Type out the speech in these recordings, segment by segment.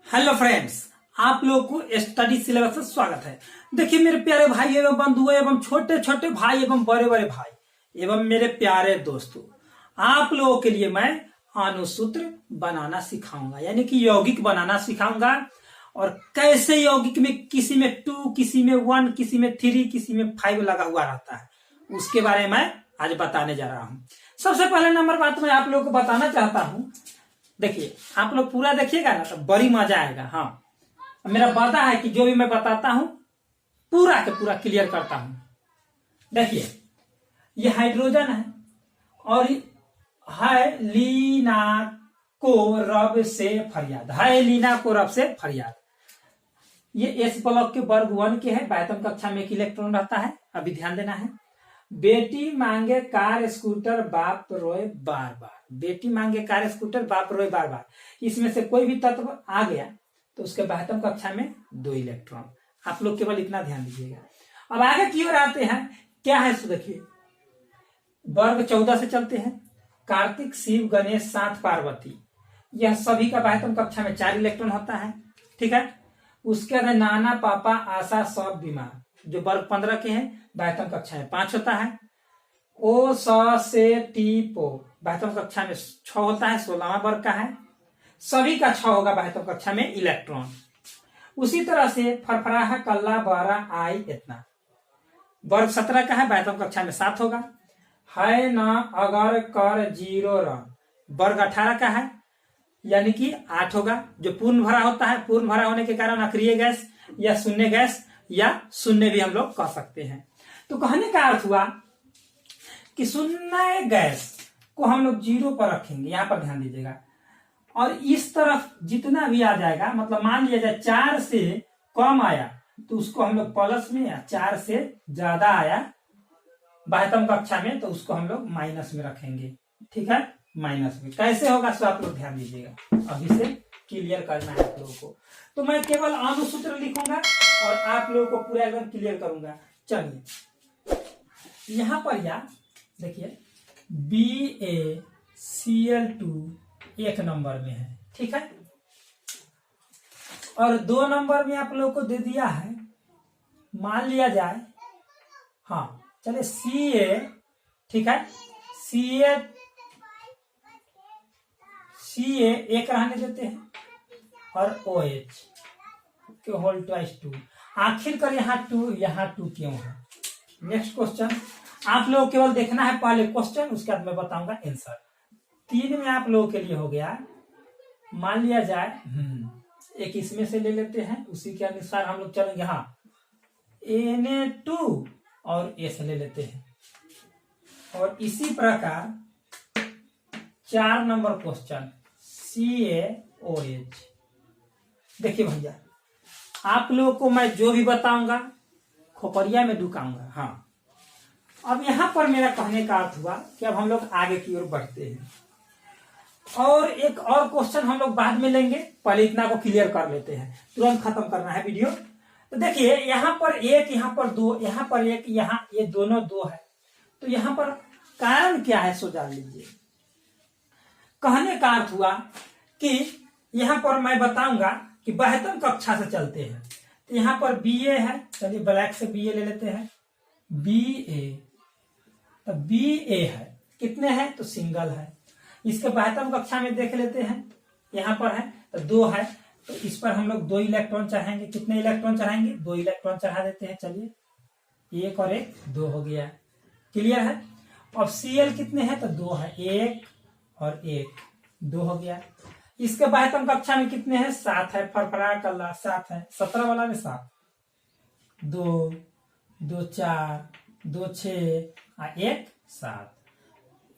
Hello friends, आप लोगों को स्टडी सिलेबस से स्वागत है। देखिए मेरे प्यारे भाई एवं बंधुओं एवं छोटे छोटे भाई एवं बड़े बड़े भाई एवं मेरे प्यारे दोस्तों, आप लोगों के लिए मैं अनुसूत्र बनाना सिखाऊंगा, यानी कि यौगिक बनाना सिखाऊंगा। और कैसे यौगिक में किसी में 2, किसी में 1, किसी में 3, किसी में 5 लगा हुआ रहता है, उसके बारे में मैं आज बताने जा रहा हूँ। सबसे पहले नंबर बात मैं आप लोगों को बताना चाहता हूँ। देखिए आप लोग पूरा देखिएगा ना तो बड़ी मजा आएगा। हाँ, मेरा वादा है कि जो भी मैं बताता हूं पूरा के पूरा क्लियर करता हूं। देखिए ये हाइड्रोजन है और है लीना को रब से फरियाद, है लीना को रब से फरियाद। ये एस ब्लॉक के वर्ग 1 के है। वेतन कक्षा में एक इलेक्ट्रॉन रहता है, अभी ध्यान देना है। बेटी मांगे कार स्कूटर बाप रोए बार बार, बेटी मांगे कार स्कूटर बाप रोए बार बार। इसमें से कोई भी तत्व आ गया तो उसके बाह्यतम कक्षा में 2 इलेक्ट्रॉन। आप लोग केवल इतना ध्यान दीजिएगा। अब आगे की ओर आते हैं, क्या है सो देखिए, वर्ग 14 से चलते हैं। कार्तिक शिव गणेश सात पार्वती, यह सभी का बाह्यतम कक्षा में 4 इलेक्ट्रॉन होता है। ठीक है। उसके बाद नाना पापा आशा सब बीमार, जो वर्ग 15 के हैं, बाह्यतम कक्षा में 5 होता है। ओ स से टी पो, बाह्यतम कक्षा में 6 होता है, 16वां वर्ग का है। सभी का 6 होगा बाह्यतम कक्षा में इलेक्ट्रॉन। उसी तरह से फरफराहा कल्ला बारा आई इतना, वर्ग 17 का है, बाह्यतम कक्षा में 7 होगा। है ना अगर कर जीरो रन, वर्ग 18 का है, यानी कि 8 होगा। जो पूर्ण भरा होता है, पूर्ण भरा होने के कारण अक्रिय गैस या शून्य गैस या शून्य भी हम लोग कह सकते हैं। तो कहने का अर्थ हुआ कि शून्य गैस को हम लोग 0 पर रखेंगे, यहां पर ध्यान दीजिएगा। और इस तरफ जितना भी आ जाएगा, मतलब मान लिया जाए 4 से कम आया तो उसको हम लोग प्लस में, या 4 से ज्यादा आया बाह्यतम कक्षा में तो उसको हम लोग माइनस में रखेंगे। ठीक है, माइनस में कैसे होगा सो आप लोग ध्यान दीजिएगा, अभी से क्लियर करना है आप लोगों को। तो मैं केवल अनुसूत्र लिखूंगा और आप लोगों को पूरा एकदम क्लियर करूंगा। चलिए यहां पर या देखिए BaCl2 1 नंबर में है। ठीक है, और 2 नंबर में आप लोगों को दे दिया है, मान लिया जाए, हाँ चलिए Ca, ठीक है, Ca 1 रहने देते हैं और OH के होल ट्वाइस 2। आखिर कर यहाँ 2 क्यों है। नेक्स्ट क्वेश्चन, आप लोग केवल देखना है पहले क्वेश्चन, उसके बाद मैं बताऊंगा आंसर। 3 में आप लोगों के लिए हो गया, मान लिया जाए एक इसमें से ले लेते हैं, उसी के अनुसार हम लोग चलेंगे। हाँ, Na2 और S ले लेते हैं। और इसी प्रकार 4 नंबर क्वेश्चन CaOH। देखिए भैया, आप लोगों को मैं जो भी बताऊंगा खोपड़िया में ढुकाऊंगा। हाँ, अब यहां पर मेरा कहने का अर्थ हुआ कि अब हम लोग आगे की ओर बढ़ते हैं और एक और क्वेश्चन हम लोग बाद में लेंगे, पहले इतना को क्लियर कर लेते हैं, तुरंत खत्म करना है वीडियो। तो देखिए यहां पर 1, यहां पर 2, यहां पर 1, यहां ये दोनों 2 है, तो यहां पर कारण क्या है सो जान लीजिए। कहने का अर्थ हुआ कि यहां पर मैं बताऊंगा कि बाह्यतम कक्षा से चलते हैं, तो यहां पर Ba है, चलिए ब्लैक से Ba ले लेते हैं। Ba, तो Ba है, कितने हैं तो सिंगल है। इसके बाह्यतम कक्षा में देख लेते हैं, यहां पर है तो 2 है, तो इस पर हम लोग 2 इलेक्ट्रॉन चढ़ाएंगे। कितने इलेक्ट्रॉन चढ़ाएंगे, 2 इलेक्ट्रॉन चढ़ा देते हैं। चलिए 1 और 1 2 हो गया, क्लियर है। अब Cl कितने हैं तो 2 है, 1 और 1 2 हो गया। इसके बाह्यतम कक्षा में कितने हैं, 7 है, फरफरा कल्ला 7 है, 17 वाला में 7, 2 2 4 2 6 और 1 7।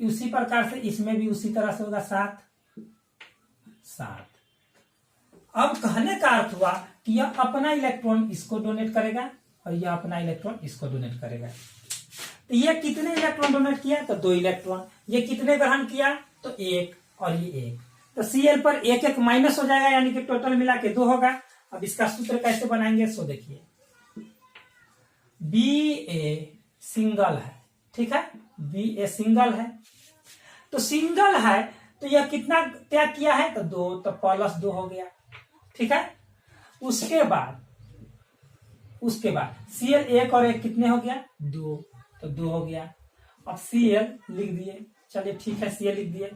उसी प्रकार से इसमें भी उसी तरह से होगा 7 7। अब कहने का अर्थ हुआ कि यह अपना इलेक्ट्रॉन इसको डोनेट करेगा और यह अपना इलेक्ट्रॉन इसको डोनेट करेगा। तो यह कितने इलेक्ट्रॉन डोनेट किया तो 2 इलेक्ट्रॉन। ये कितने ग्रहण किया तो 1 और ये 1, तो Cl पर 1 1 माइनस हो जाएगा, यानी कि टोटल मिला के 2 होगा। अब इसका सूत्र कैसे बनाएंगे सो देखिए, Ba सिंगल है, ठीक है, Ba सिंगल है, तो सिंगल है तो यह कितना त्याग किया है तो 2, तो प्लस 2 हो गया। ठीक है। उसके बाद Cl एक और एक कितने हो गया 2, तो 2 हो गया। अब Cl लिख दिए, चलिए ठीक है Cl लिख दिए।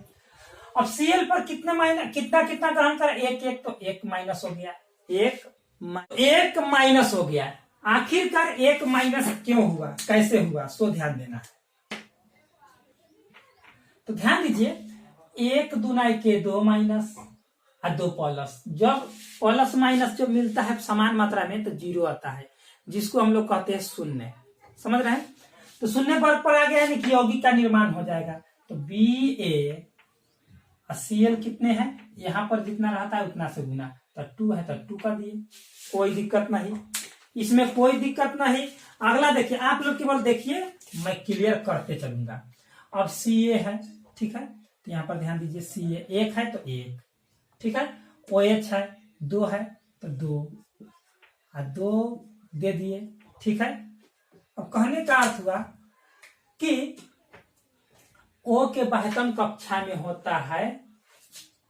अब Cl पर कितना ग्रहण करें, एक तो एक माइनस हो गया, एक माइनस हो गया। आखिरकार एक माइनस क्यों हुआ, कैसे हुआ, सो ध्यान देना है। तो ध्यान दीजिए, 1 दूना के 2 माइनस और 2 प्लस। जब प्लस माइनस जब मिलता है समान मात्रा में तो 0 आता है, जिसको हम लोग कहते हैं शून्य। समझ रहे हैं। तो शून्य वर्ग पर आ गया यानी कि यौगिक का निर्माण हो जाएगा। तो Ba Cl कितने हैं, यहां पर जितना रहता है उतना से गुना, तो 2 है तो 2 कर दिए, कोई दिक्कत नहीं, इसमें कोई दिक्कत नहीं। अगला देखिए, आप लोग केवल देखिए, मैं क्लियर करते चलूंगा। अब Ca है, ठीक है, तो यहां पर ध्यान दीजिए, Ca 1 है तो 1, ठीक है। OH है 2 है तो 2 और 2 दे दिए, ठीक है। अब कहने का अर्थ हुआ कि O के बाह्यतम कक्षा में होता है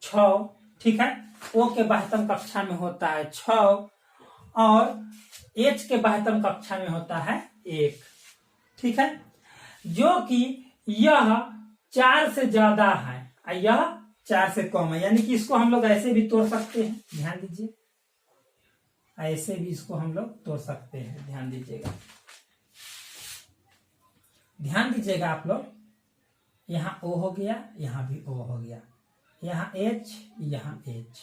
6, ठीक है। O के बाह्यतम कक्षा में होता है 6 और H के बाह्यतम कक्षा में होता है 1, ठीक है। जो कि यह 4 से ज्यादा है और यह 4 से कम है, यानी कि इसको हम लोग ऐसे भी तोड़ सकते हैं, ध्यान दीजिए, ऐसे भी इसको हम लोग तोड़ सकते हैं, ध्यान दीजिएगा आप लोग। यहाँ O हो गया, यहाँ भी O हो गया, यहाँ H, यहाँ H।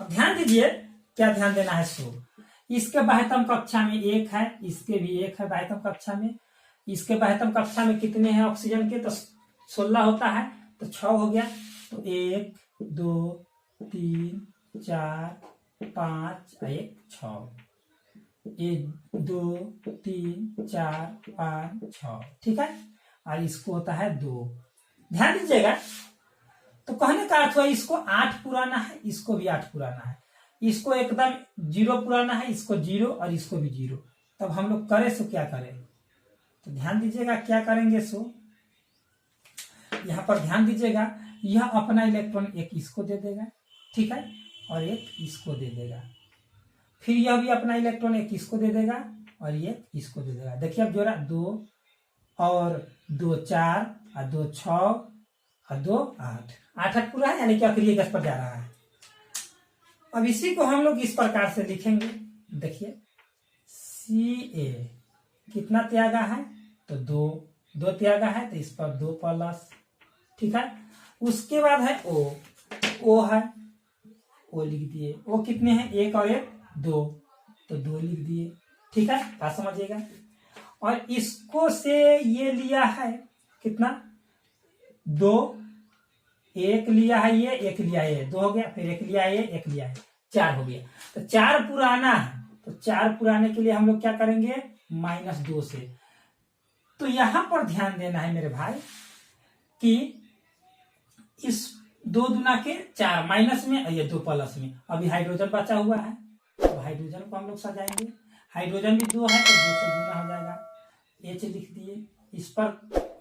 अब ध्यान दीजिए, क्या ध्यान देना है, सो इसके बाह्यतम कक्षा में 1 है, इसके भी 1 है बाह्यतम कक्षा में। इसके बाह्यतम कक्षा में कितने हैं ऑक्सीजन के, तो 16 होता है, तो 6 हो गया। तो 1 2 3 4 5 1 6, 1 2 3 4 5 6, ठीक है। और इसको होता है 2, ध्यान दीजिएगा। तो कहने का अर्थ हुआ, इसको 8 पुराना है, इसको भी 8 पुराना है, इसको एकदम 0 पुराना है, इसको 0 और इसको भी 0। तब हम लोग करें सो क्या करें, तो ध्यान दीजिएगा क्या करेंगे। सो यहां पर ध्यान दीजिएगा, यह अपना इलेक्ट्रॉन एक इसको दे देगा, ठीक है, और एक इसको दे देगा। फिर यह भी अपना इलेक्ट्रॉन एक इसको दे देगा और ये इसको दे देगा। देखिए अब जोड़ा 2 और 2 4 और 2 6 और 2 8, 8 पूरा है, यानी कि आखिरी 10 पर जा रहा है। अब इसी को हम लोग इस प्रकार से लिखेंगे, देखिए Ca कितना त्यागा है, तो 2 त्यागा है, तो इस पर 2 प्लस, ठीक है। उसके बाद है O है, O लिख दिए। O कितने हैं, 1 और 1 2, तो 2 लिख दिए, ठीक है, बात समझिएगा। और इसको से ये लिया है कितना, 2, 1 लिया है ये, 1 लिया है ये, 2 हो गया, फिर 1 लिया है ये, 1 लिया है, 4 हो गया। तो 4 पुराना है, तो 4 पुराने के लिए हम लोग क्या करेंगे, -2 से। तो यहां पर ध्यान देना है मेरे भाई कि इस 2 दूना के 4 माइनस में और ये 2 प्लस में, अभी हाइड्रोजन बचा हुआ है, तो हाइड्रोजन को हम लोग सजाएंगे। हाइड्रोजन भी 2 है तो 2 से गुना हो जाएगा, H लिख दिए। इस पर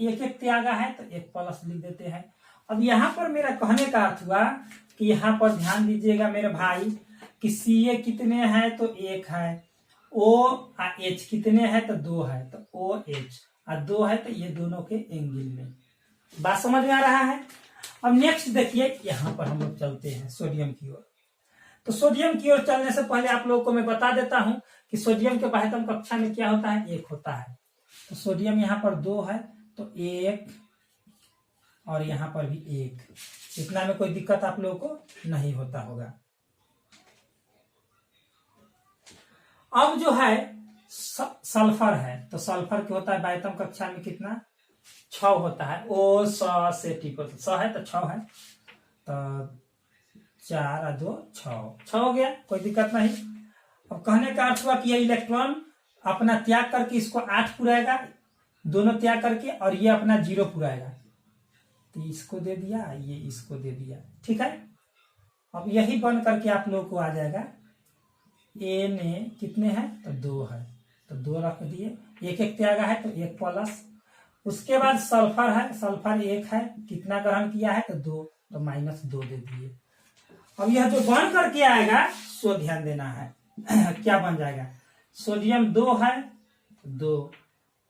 1 त्यागा है तो 1 प्लस लिख देते हैं। अब यहाँ पर मेरा कहने का अर्थ हुआ कि यहाँ पर ध्यान दीजिएगा मेरे भाई कि Ca कितने हैं, तो 1 है, O और H कितने हैं, तो 2 है, तो OH और 2 है, तो ये दोनों के एंगल में। बात समझ में आ रहा है। अब नेक्स्ट देखिए, यहाँ पर हम लोग चलते हैं सोडियम की ओर। तो सोडियम की ओर चलने से पहले आप लोगों को मैं बता देता हूं कि सोडियम के बाह्यतम कक्षा में क्या होता है, 1 होता है। तो सोडियम यहाँ पर 2 है, तो 1 और यहाँ पर भी 1, इतना में कोई दिक्कत आप लोगों को नहीं होता होगा। अब जो है सल्फर है, तो सल्फर क्या होता है बाह्यतम कक्षा में कितना, 6 होता है। O से ठीक होता है, 100 है तो 6 है, तो 4 और 2 6 हो गया, कोई दिक्कत नहीं। अब कहने का अर्थ हुआ कि यह इलेक्ट्रॉन अपना त्याग करके इसको 8 पुराएगा, दोनों त्याग करके, और ये अपना 0 पुराएगा, तो इसको दे दिया, ये इसको दे दिया, ठीक है। अब यही बन करके आप लोगों को आ जाएगा Na कितने हैं, तो 2 है, तो 2 रख दिए, 1 त्यागा है तो 1 प्लस। उसके बाद सल्फर है, सल्फर 1 है, कितना ग्रहण किया है, तो 2, तो -2 दे दिए। अब यह जो बन करके आएगा सो ध्यान देना है क्या बन जाएगा, सोडियम 2 है 2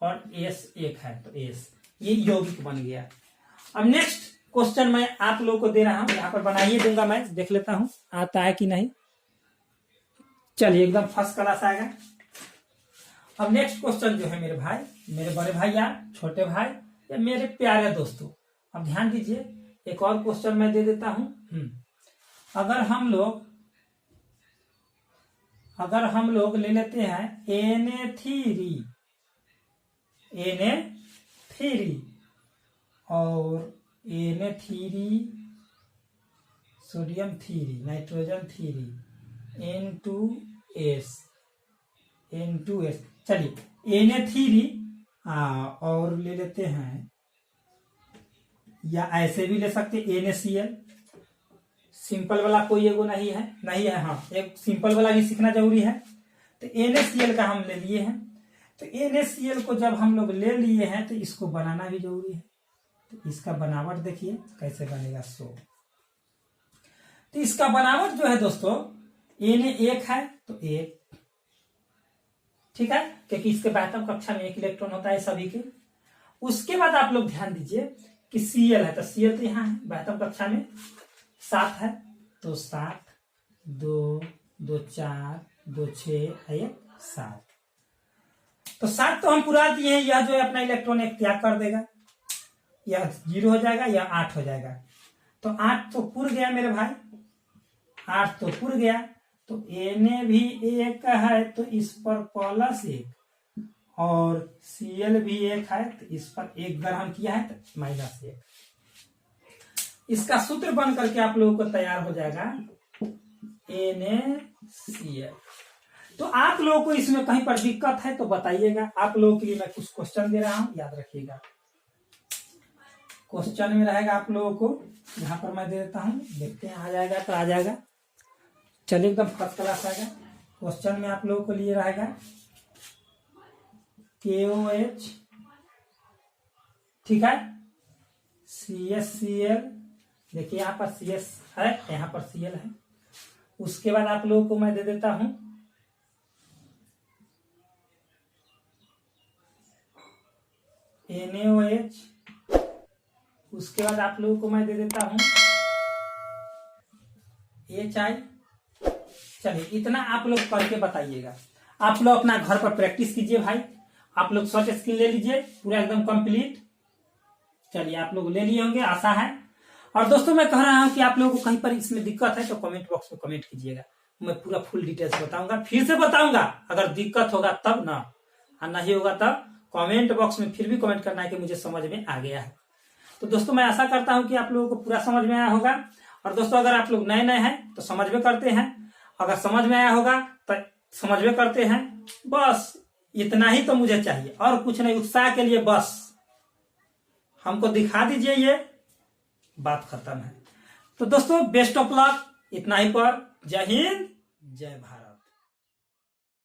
और एस 1 है तो एस, ये यौगिक बन गया। अब नेक्स्ट क्वेश्चन मैं आप लोगों को दे रहा हूं, यहाँ पर बनाइए दूंगा, मैं देख लेता हूं आता है कि नहीं। चलिए एकदम फर्स्ट क्लास आएगा। अब नेक्स्ट क्वेश्चन जो है मेरे भाई, मेरे बड़े भाई या छोटे भाई या मेरे प्यारे दोस्तों, अब ध्यान दीजिए, एक और क्वेश्चन मैं दे देता हूं। अगर हम लोग ले लेते हैं Na3 और Na3 सोडियम 3 नाइट्रोजन 3 N2S, चलिए Na3 और ले लेते हैं, या ऐसे भी ले सकते NaCl, सिंपल वाला कोई एगो नहीं है, हाँ एक सिंपल वाला भी सीखना जरूरी है। तो NaCl का हम ले लिए हैं, तो NaCl को जब हम लोग ले लिए हैं तो इसको बनाना भी जरूरी है। तो इसका बनावट देखिए कैसे बनेगा तो इसका बनावट जो है दोस्तों Na1 है तो 1, ठीक है, क्योंकि इसके बाह्यतम कक्षा में 1 इलेक्ट्रॉन होता है सभी के। उसके बाद आप लोग ध्यान दीजिए कि Cl है तो Cl तो यहाँ है बाह्यतम कक्षा में 7 है तो 7 2 2 4 2 6 1 7, तो 7 तो हम पूरा दिए हैं। यह जो है अपना इलेक्ट्रॉन एक त्याग कर देगा, यह 0 हो जाएगा, यह 8 हो जाएगा। तो 8 तो पुर गया मेरे भाई, 8 तो पुर गया। तो Na भी 1 है तो इस पर +1 और Cl भी 1 है तो इस पर 1 ग्रहण किया है तो -1। इसका सूत्र बन करके आप लोगों को तैयार हो जाएगा NaCl। तो आप लोगों को इसमें कहीं पर दिक्कत है तो बताइएगा, आप लोगों के लिए मैं कुछ क्वेश्चन दे रहा हूं, याद रखिएगा। क्वेश्चन में रहेगा आप लोगों को, यहाँ पर मैं दे देता हूं, देखते हैं आ जाएगा तो आ जाएगा। चलिए एकदम फर्स्ट क्लास आएगा। क्वेश्चन में आप लोगों को लिए रहेगा KOH, ठीक है, CSCl, देखिए यहाँ पर CS है, यहाँ पर Cl है। उसके बाद आप लोगों को मैं दे देता हूं NaOH, उसके बाद आप लोगों को मैं दे देता हूं HI। चलिए इतना आप लोग करके बताइएगा। आप लोग अपना घर पर प्रैक्टिस कीजिए भाई, आप लोग शॉर्ट स्क्रीन ले लीजिए पूरा एकदम कंप्लीट। चलिए आप लोग ले लिए होंगे आशा है। और दोस्तों मैं कह रहा हूं कि आप लोगों को कहीं पर इसमें दिक्कत है तो कमेंट बॉक्स में कमेंट कीजिएगा, मैं पूरा फुल डिटेल्स बताऊंगा, फिर से बताऊंगा। अगर दिक्कत होगा तब ना, और नहीं होगा तब कमेंट बॉक्स में फिर भी कमेंट करना है कि मुझे समझ में आ गया है। तो दोस्तों मैं आशा करता हूं कि आप लोगों को पूरा समझ में आया होगा। और दोस्तों अगर आप लोग नए नए हैं तो समझ में करते हैं, अगर समझ में आया होगा तो समझ में करते हैं। बस इतना ही तो मुझे चाहिए और कुछ नहीं, उत्साह के लिए बस हमको दिखा दीजिए, ये बात खत्म है। तो दोस्तों बेस्ट ऑफ लक, इतना ही पर। जय हिंद जय भारत।